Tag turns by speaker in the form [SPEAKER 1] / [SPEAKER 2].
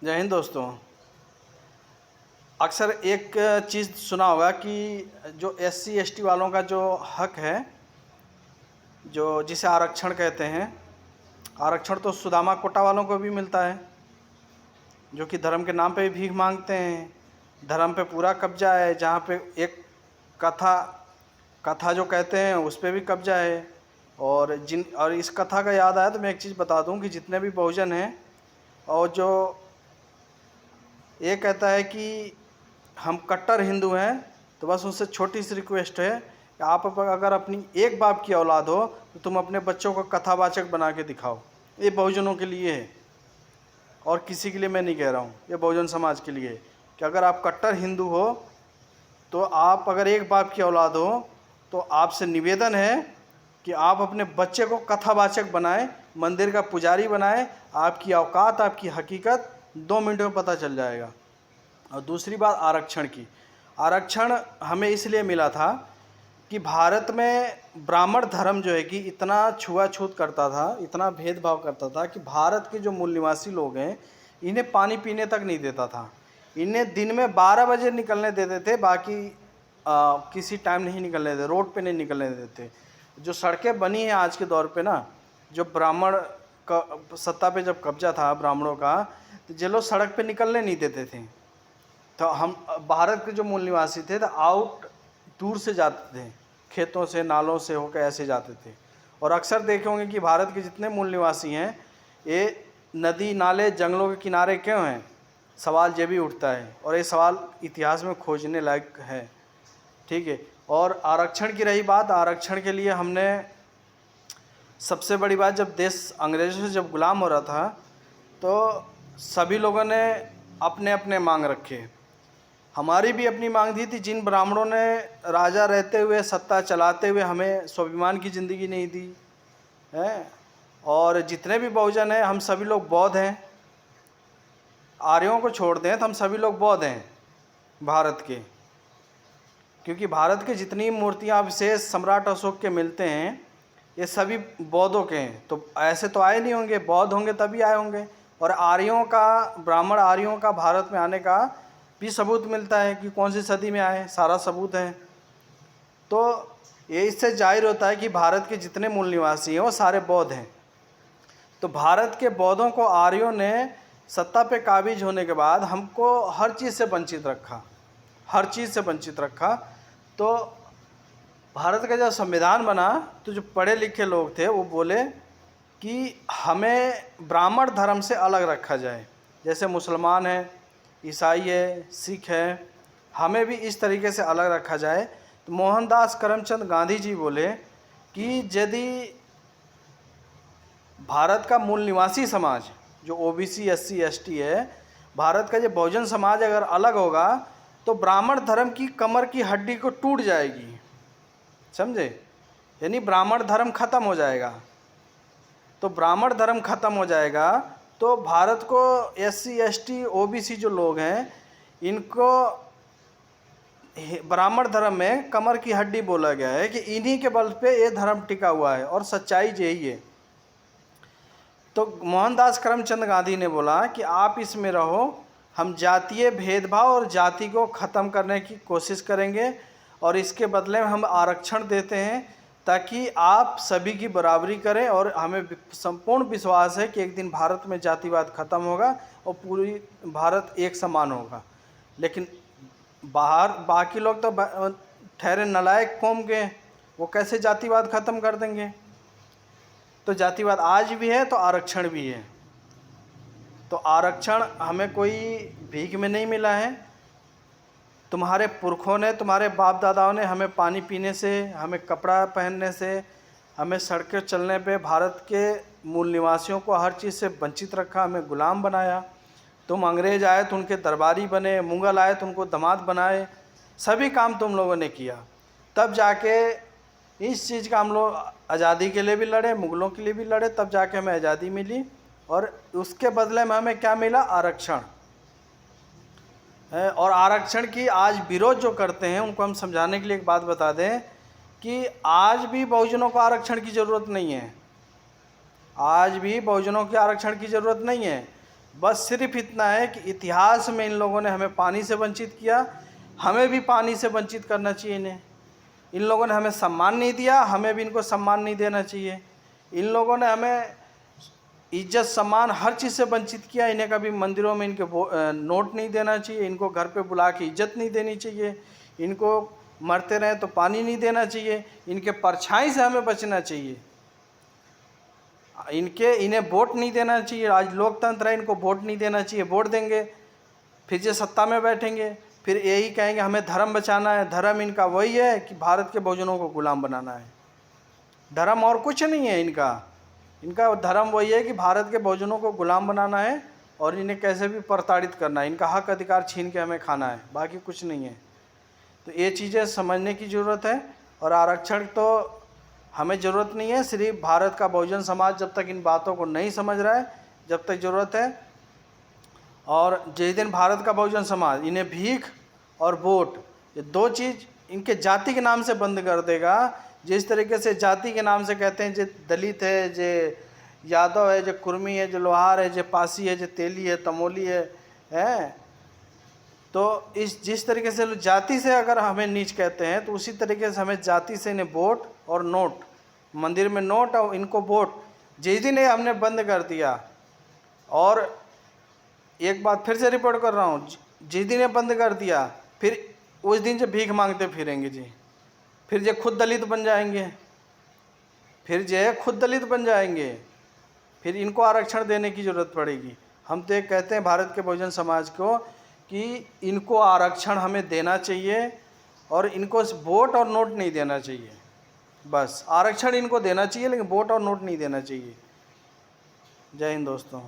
[SPEAKER 1] जय हिंद दोस्तों। अक्सर एक चीज़ सुना होगा कि जो SC ST वालों का जो हक है, जो जिसे आरक्षण कहते हैं, आरक्षण तो सुदामा कोटा वालों को भी मिलता है, जो कि धर्म के नाम पे भी भीख मांगते हैं। धर्म पे पूरा कब्जा है, जहाँ पे एक कथा कथा जो कहते हैं उस पे भी कब्जा है। और इस कथा का याद आया तो मैं एक चीज़ बता दूं कि जितने भी बहुजन हैं, और जो ये कहता है कि हम कट्टर हिंदू हैं, तो बस उनसे छोटी सी रिक्वेस्ट है कि आप अगर अपनी एक बाप की औलाद हो तो तुम अपने बच्चों को कथावाचक बना के दिखाओ। ये बहुजनों के लिए है और किसी के लिए मैं नहीं कह रहा हूँ, ये बहुजन समाज के लिए है कि अगर आप कट्टर हिंदू हो तो आप अगर एक बाप की औलाद हो तो आपसे निवेदन है कि आप अपने बच्चे को कथावाचक बनाएं, मंदिर का पुजारी बनाएं। आपकी औकात, आपकी हकीकत 2 मिनट में पता चल जाएगा। और दूसरी बात आरक्षण की। आरक्षण हमें इसलिए मिला था कि भारत में ब्राह्मण धर्म जो है कि इतना छुआछूत करता था, इतना भेदभाव करता था कि भारत के जो मूल निवासी लोग हैं इन्हें पानी पीने तक नहीं देता था। इन्हें दिन में 12 बजे निकलने देते थे, बाकी किसी टाइम नहीं निकलने देते, रोड पे नहीं निकलने देते। जो सड़कें बनी हैं आज के दौर पे ना, जो ब्राह्मण का सत्ता पे जब कब्जा था ब्राह्मणों का, तो ये लोग सड़क पे निकलने नहीं देते थे। तो हम भारत के जो मूल निवासी थे तो आउट दूर से जाते थे, खेतों से नालों से होकर ऐसे जाते थे। और अक्सर देखे होंगे कि भारत के जितने मूल निवासी हैं ये नदी नाले जंगलों के किनारे क्यों हैं, सवाल ये भी उठता है और ये सवाल इतिहास में खोजने लायक है। ठीक है। और आरक्षण की रही बात, आरक्षण के लिए हमने सबसे बड़ी बात, जब देश अंग्रेज़ों से जब गुलाम हो रहा था तो सभी लोगों ने अपने अपने मांग रखे। हमारी भी अपनी मांग थी। जिन ब्राह्मणों ने राजा रहते हुए, सत्ता चलाते हुए हमें स्वाभिमान की ज़िंदगी नहीं दी है, और जितने भी बहुजन हैं हम सभी लोग बौद्ध हैं। आर्यों को छोड़ दें तो हम सभी लोग बौद्ध हैं भारत के, क्योंकि भारत के जितनी मूर्तियाँ विशेष सम्राट अशोक के मिलते हैं ये सभी बौद्धों के हैं। तो ऐसे तो आए नहीं होंगे, बौद्ध होंगे तभी आए होंगे। और आर्यों का, ब्राह्मण आर्यों का भारत में आने का भी सबूत मिलता है कि कौन सी सदी में आए, सारा सबूत है। तो ये इससे जाहिर होता है कि भारत के जितने मूल निवासी हैं वो सारे बौद्ध हैं। तो भारत के बौद्धों को आर्यों ने सत्ता पे काबिज होने के बाद हमको हर चीज़ से वंचित रखा, हर चीज़ से वंचित रखा। तो भारत का जब संविधान बना तो जो पढ़े लिखे लोग थे वो बोले कि हमें ब्राह्मण धर्म से अलग रखा जाए, जैसे मुसलमान हैं, ईसाई है, सिख है, हमें भी इस तरीके से अलग रखा जाए। तो मोहनदास करमचंद गांधी जी बोले कि यदि भारत का मूल निवासी समाज जो OBC SC ST है, भारत का जो बहुजन समाज अगर अलग होगा तो ब्राह्मण धर्म की कमर की हड्डी को टूट जाएगी, समझे? यानी ब्राह्मण धर्म खत्म हो जाएगा। तो ब्राह्मण धर्म खत्म हो जाएगा तो भारत को SC ST OBC जो लोग हैं इनको ब्राह्मण धर्म में कमर की हड्डी बोला गया है कि इन्हीं के बल पे ये धर्म टिका हुआ है और सच्चाई यही है। तो मोहनदास करमचंद गांधी ने बोला कि आप इसमें रहो, हम जातीय भेदभाव और जाति को ख़त्म करने की कोशिश करेंगे और इसके बदले में हम आरक्षण देते हैं ताकि आप सभी की बराबरी करें। और हमें संपूर्ण विश्वास है कि एक दिन भारत में जातिवाद ख़त्म होगा और पूरी भारत एक समान होगा। लेकिन बाहर बाकी लोग तो ठहरे नलायक कौम के, वो कैसे जातिवाद ख़त्म कर देंगे? तो जातिवाद आज भी है तो आरक्षण भी है। तो आरक्षण हमें कोई भीख में नहीं मिला है। तुम्हारे पुरखों ने, तुम्हारे बाप दादाओं ने हमें पानी पीने से, हमें कपड़ा पहनने से, हमें सड़कें चलने पे भारत के मूल निवासियों को हर चीज़ से वंचित रखा, हमें गुलाम बनाया। तुम अंग्रेज़ आए तो उनके दरबारी बने, मुग़ल आए तो उनको दामाद बनाए, सभी काम तुम लोगों ने किया। तब जाके इस चीज़ का हम लोग आज़ादी के लिए भी लड़े, मुग़लों के लिए भी लड़े, तब जाके हमें आज़ादी मिली। और उसके बदले में हमें क्या मिला? आरक्षण है। और आरक्षण की आज विरोध जो करते हैं उनको हम समझाने के लिए एक बात बता दें कि आज भी बहुजनों को आरक्षण की ज़रूरत नहीं है। आज भी बहुजनों के आरक्षण की ज़रूरत नहीं है। बस सिर्फ इतना है कि इतिहास में इन लोगों ने हमें पानी से वंचित किया, हमें भी पानी से वंचित करना चाहिए इन्हें। इन लोगों ने हमें सम्मान नहीं दिया, हमें भी इनको सम्मान नहीं देना चाहिए। इन लोगों ने हमें इज्जत सम्मान हर चीज़ से वंचित किया, इन्हें कभी मंदिरों में इनके नोट नहीं देना चाहिए, इनको घर पे बुला के इज्जत नहीं देनी चाहिए, इनको मरते रहें तो पानी नहीं देना चाहिए, इनके परछाई से हमें बचना चाहिए, इन्हें वोट नहीं देना चाहिए। आज लोकतंत्र है, इनको वोट नहीं देना चाहिए। वोट देंगे फिर जो सत्ता में बैठेंगे फिर यही कहेंगे हमें धर्म बचाना है। धर्म इनका वही है कि भारत के बहुजनों को गुलाम बनाना है। धर्म और कुछ नहीं है इनका धर्म वही है कि भारत के बहुजनों को गुलाम बनाना है और इन्हें कैसे भी प्रताड़ित करना है, इनका हक अधिकार छीन के हमें खाना है, बाकी कुछ नहीं है। तो ये चीज़ें समझने की ज़रूरत है। और आरक्षण तो हमें ज़रूरत नहीं है, सिर्फ भारत का बहुजन समाज जब तक इन बातों को नहीं समझ रहा है जब तक ज़रूरत है। और जिस दिन भारत का बहुजन समाज इन्हें भीख और वोट, ये दो चीज़ इनके जाति के नाम से बंद कर देगा, जिस तरीके से जाति के नाम से कहते हैं जो दलित है, जो यादव है, जो कुर्मी है, जो लोहार है, जो पासी है, जो तेली है, तमोली है, तो जिस तरीके से जाति से अगर हमें नीच कहते हैं तो उसी तरीके से हमें जाति से इन्हें वोट और नोट, मंदिर में नोट और इनको वोट, जिस दिन ये हमने बंद कर दिया। और एक बात फिर से रिपोर्ट कर रहा हूँ, जिस दिन ये बंद कर दिया फिर उस दिन जो भीख मांगते फिरेंगे जी, फिर जो खुद दलित बन जाएंगे, फिर इनको आरक्षण देने की ज़रूरत पड़ेगी। हम तो एक कहते हैं भारत के बहुजन समाज को कि इनको आरक्षण हमें देना चाहिए और इनको वोट और नोट नहीं देना चाहिए। बस आरक्षण इनको देना चाहिए लेकिन वोट और नोट नहीं देना चाहिए। जय हिंद दोस्तों।